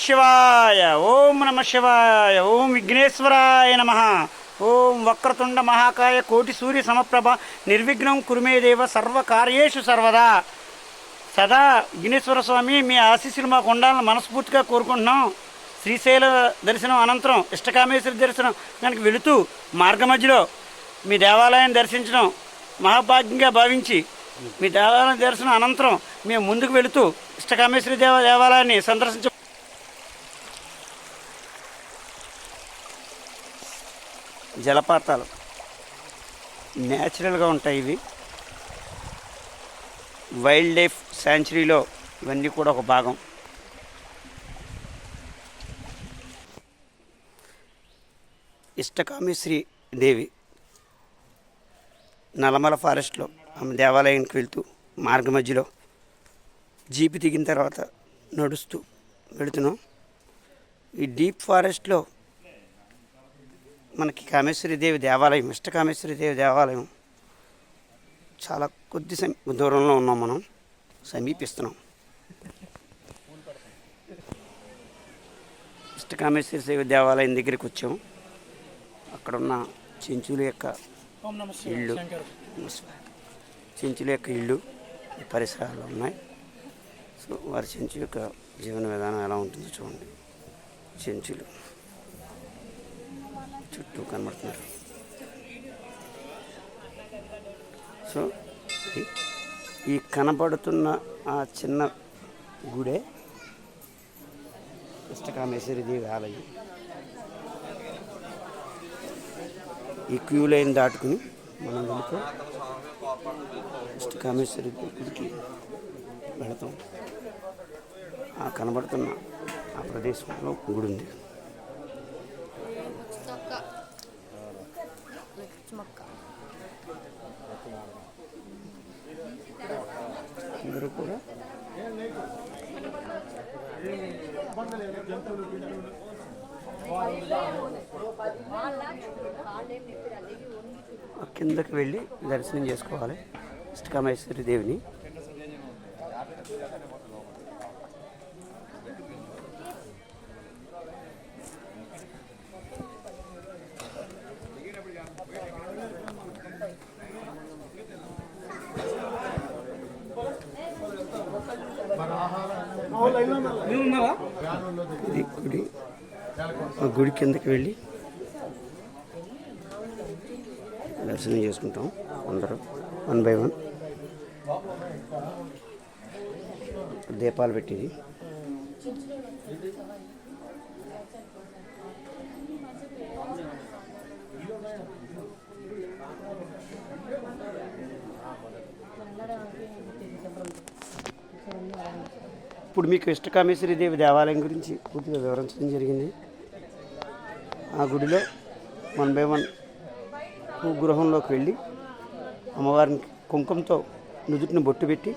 శివాయ, ఓం నమ శివాయ, ఓం విఘ్నేశ్వరాయ నమ. ఓం వక్రతుండ మహాకాయ కోటి సూర్య సమప్రభ నిర్విఘ్నం కురుమే దేవ సర్వకార్యేషు సర్వదా. సదా విఘ్నేశ్వర స్వామి మీ ఆశీస్సులు మాకు ఉండాలని మనస్ఫూర్తిగా కోరుకుంటున్నాం. శ్రీశైల దర్శనం అనంతరం ఇష్టకామేశ్వరి దర్శనం దానికి వెళుతూ మార్గ మధ్యలో మీ దేవాలయాన్ని దర్శించడం మహాభాగ్యంగా భావించి మీ దేవాలయం దర్శనం అనంతరం మేము ముందుకు వెళుతూ ఇష్టకామేశ్వరి దేవాలయాన్ని సందర్శించ జలపాతాలు న్యాచురల్గా ఉంటాయి. ఇవి వైల్డ్ లైఫ్ శాంచురీలో ఇవన్నీ కూడా ఒక భాగం. ఇష్టకామేశ్వరి దేవి నల్లమల ఫారెస్ట్లో ఆమె దేవాలయానికి వెళ్తూ మార్గ మధ్యలో జీపు దిగిన తర్వాత నడుస్తూ వెళుతున్నాం. ఈ డీప్ ఫారెస్ట్లో మనకి కామేశ్వరి దేవి దేవాలయం, ఇష్టకామేశ్వరి దేవి దేవాలయం చాలా కొద్ది దూరంలో ఉన్నాం. మనం సమీపిస్తున్నాం. ఇష్టకామేశ్వరి దేవి దేవాలయం దగ్గరికి వచ్చాము. అక్కడున్న చెంచుల యొక్క ఇళ్ళు, చెంచుల యొక్క ఇళ్ళు పరిసరాలు ఉన్నాయి. సో వారి చెంచు యొక్క జీవన విధానం ఎలా ఉంటుందో చూడండి. చెంచులు చుట్టూ కనబడుతున్నారు. సో ఈ కనబడుతున్న ఆ చిన్న గుడే ఇష్టకామేశ్వరి దేవి ఆలయం. ఈ క్యూ లైన్ దాటుకుని మనం వెళుతూ ఇష్టకామేశ్వరి గుడికి వెళతాం. ఆ కనబడుతున్న ఆ ప్రదేశంలో గుడి ఉంది. అందరూ కూడా కిందకి వెళ్ళి దర్శనం చేసుకోవాలి ఇష్టకామేశ్వరి దేవిని. ఇది గుడి. ఆ గుడి కిందకి వెళ్ళి దర్శనం చేసుకుంటాం అందరూ 1 by 1. దీపాలు పెట్టింది. ఇప్పుడు మీకు ఇష్టకామేశ్వరి దేవి దేవాలయం గురించి పూర్తిగా వివరించడం జరిగింది. ఆ గుడిలో 1 by 1 గృహంలోకి వెళ్ళి అమ్మవారిని కుంకుమతో నుదుటిని బొట్టు పెట్టి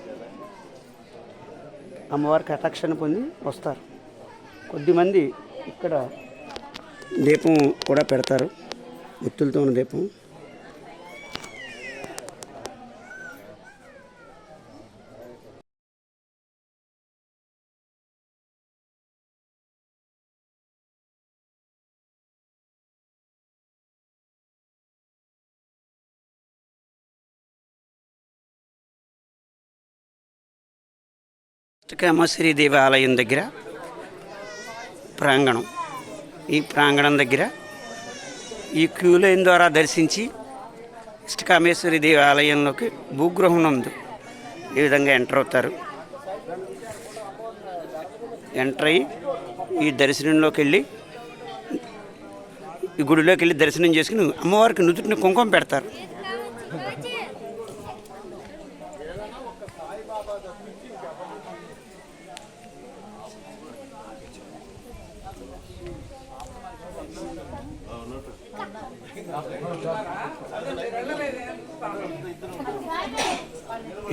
అమ్మవారికి కటాక్షాన్ని పొంది వస్తారు. కొద్దిమంది ఇక్కడ దీపం కూడా పెడతారు, ఒత్తులతో ఉన్న దీపం. ఇష్టకామేశ్వరి దేవి ఆలయం దగ్గర ప్రాంగణం. ఈ ప్రాంగణం దగ్గర ఈ క్యూ లైన్ ద్వారా దర్శించి ఇష్టకామేశ్వరి దేవి ఆలయంలోకి భూగృహం నందు ఈ విధంగా ఎంటర్ అవుతారు. ఎంటర్ అయ్యి ఈ దర్శనంలోకి వెళ్ళి ఈ గుడిలోకి వెళ్ళి దర్శనం చేసుకుని అమ్మవారికి నుదుటిని కుంకుమ పెడతారు.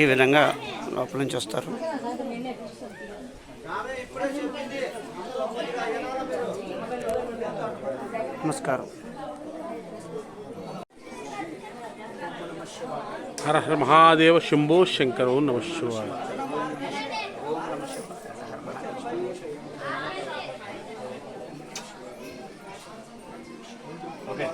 ఈ విధంగా లోపల నుంచి వస్తారు. నమస్కారం. హర హర మహాదేవ శంభో శంకరో నమః శివాయ. ఓకే